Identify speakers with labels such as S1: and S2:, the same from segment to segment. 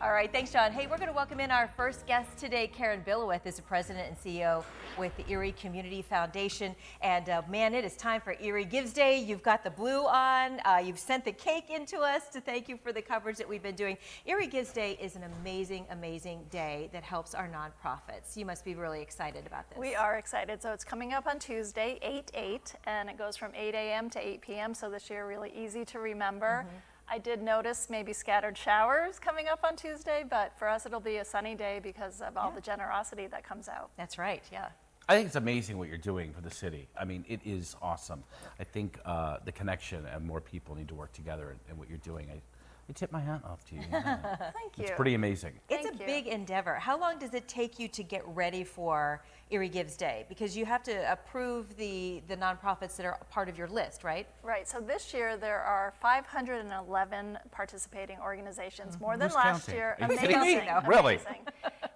S1: All right, thanks, John. Hey, we're going to welcome in our first guest today. Karen Bilowith is the president and CEO with the Erie Community Foundation. And man, it is time for Erie Gives Day. You've got the blue on. You've sent the cake in to us to thank you for the coverage that we've been doing. Erie Gives Day is an amazing, amazing day that helps our nonprofits. You must be really excited about this.
S2: We are excited. So it's coming up on Tuesday, 8/8, and it goes from 8 a.m. to 8 p.m. So this year, really easy to remember. I did notice maybe scattered showers coming up on Tuesday, but for us it'll be a sunny day because of all the generosity that comes out.
S1: That's right, yeah.
S3: I think it's amazing what you're doing for the city. I mean, it is awesome. I think the connection and more people need to work together and what you're doing. I tip my hat off to you.
S2: Thank you.
S3: It's pretty amazing.
S1: It's a big endeavor. How long does it take you to get ready for Erie Gives Day? Because you have to approve the nonprofits that are part of your list, right?
S2: Right. So this year there are 511 participating organizations, more than
S3: Who's
S2: last
S3: counting?
S2: year.
S3: Are you kidding me?
S2: Amazing.
S3: Really?
S2: Amazing.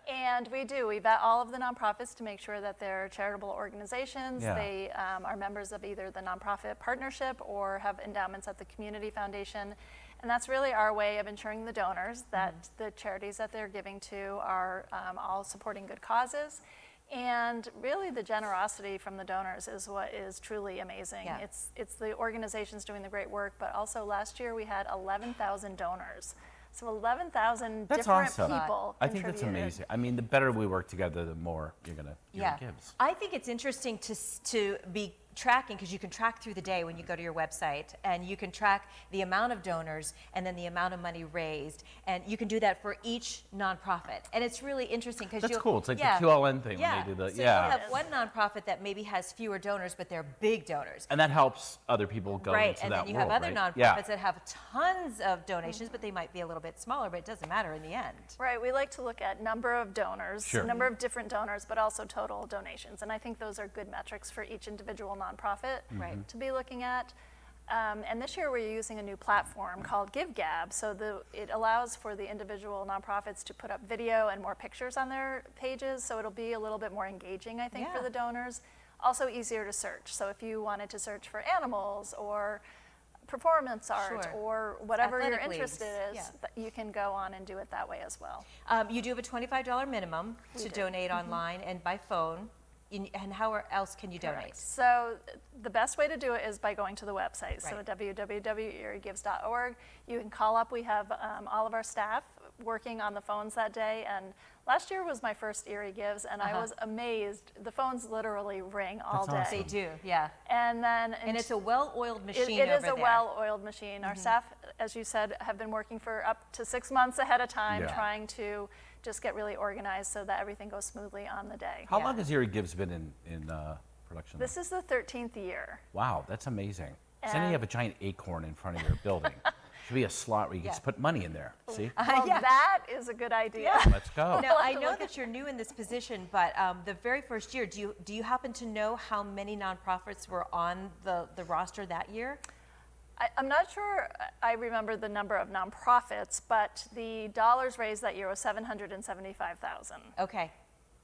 S2: And we vet all of the nonprofits to make sure that they're charitable organizations.
S3: Yeah.
S2: They are members of either the nonprofit partnership or have endowments at the community foundation. And that's really our way of ensuring the donors that the charities that they're giving to are all supporting good causes. And really the generosity from the donors is what is truly amazing.
S1: Yeah.
S2: It's the organizations doing the great work, but also last year we had 11,000 donors. So 11,000
S3: That's
S2: different
S3: awesome.
S2: people
S3: I think that's
S2: contributed.
S3: amazing. I mean, the better we work together, the more you're going to give.
S1: I think it's interesting to be tracking, because you can track through the day when you go to your website, and you can track the amount of donors and then the amount of money raised, and you can do that for each nonprofit. And it's really interesting because
S3: That's cool. It's like the QLN thing when they do the,
S1: So you'll have one nonprofit that maybe has fewer donors, but they're big donors.
S3: And that helps other people go
S1: Right,
S3: into
S1: and
S3: that
S1: then you
S3: world,
S1: have other
S3: right?
S1: nonprofits that have tons of donations, but they might be a little bit smaller, but it doesn't matter in the end.
S2: Right, we like to look at number of donors,
S3: Sure.
S2: number of different donors, but also total donations. And I think those are good metrics for each individual nonprofit to be looking at. And this year we're using a new platform called GiveGab. So it allows for the individual nonprofits to put up video and more pictures on their pages. So it'll be a little bit more engaging, I think, for the donors. Also easier to search. So if you wanted to search for animals or performance art or whatever
S1: Athletic
S2: you're interested in,
S1: leagues.
S2: you can go on and do it that way as well.
S1: You do have a $25 minimum to donate online and by phone. And how else can you donate?
S2: So the best way to do it is by going to the website. So www.eriegives.org. You can call up. We have all of our staff working on the phones that day. And last year was my first Erie Gives, and I was amazed. The phones literally ring all day.
S3: Awesome.
S1: They do, yeah.
S2: And
S1: it's a well-oiled machine
S2: It is
S1: over
S2: a
S1: there.
S2: well-oiled machine. Our staff, as you said, have been working for up to 6 months ahead of time,
S3: Yeah.
S2: trying to just get really organized so that everything goes smoothly on the day.
S3: How long has Erie Gives been in production?
S2: This is the 13th year.
S3: Wow, that's amazing. So then you have a giant acorn in front of your building. Should be a slot where you can just put money in there. See?
S2: Well, that is a good idea.
S3: Let's go.
S1: Now, I know that you're new in this position, but the very first year, do you happen to know how many nonprofits were on the roster that year?
S2: I'm not sure I remember the number of nonprofits, but the dollars raised that year was $775,000.
S1: Okay.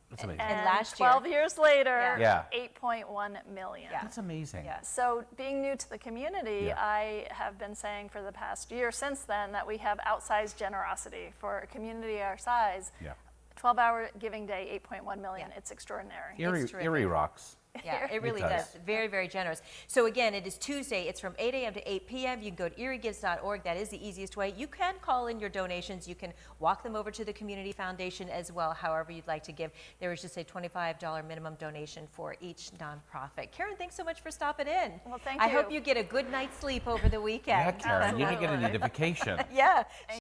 S3: That's amazing.
S1: And last year,
S2: 12 years later,
S3: Yeah.
S2: $8.1 million.
S1: Yeah.
S3: That's amazing.
S2: Yeah. So being new to the community, I have been saying for the past year since then that we have outsized generosity for a community our size.
S3: Yeah.
S2: 12-hour giving day, $8.1 million. It's extraordinary.
S3: Erie rocks.
S1: Yeah, it really does. Very, very generous. So again, it is Tuesday. It's from 8 a.m. to 8 p.m. You can go to eriegives.org. That is the easiest way. You can call in your donations. You can walk them over to the Community Foundation as well, however you'd like to give. There is just a $25 minimum donation for each nonprofit. Karen, thanks so much for stopping in.
S2: Well, thank you.
S1: I hope you get a good night's sleep over the weekend.
S3: Yeah, Karen, you're going to need a vacation.
S1: Yeah.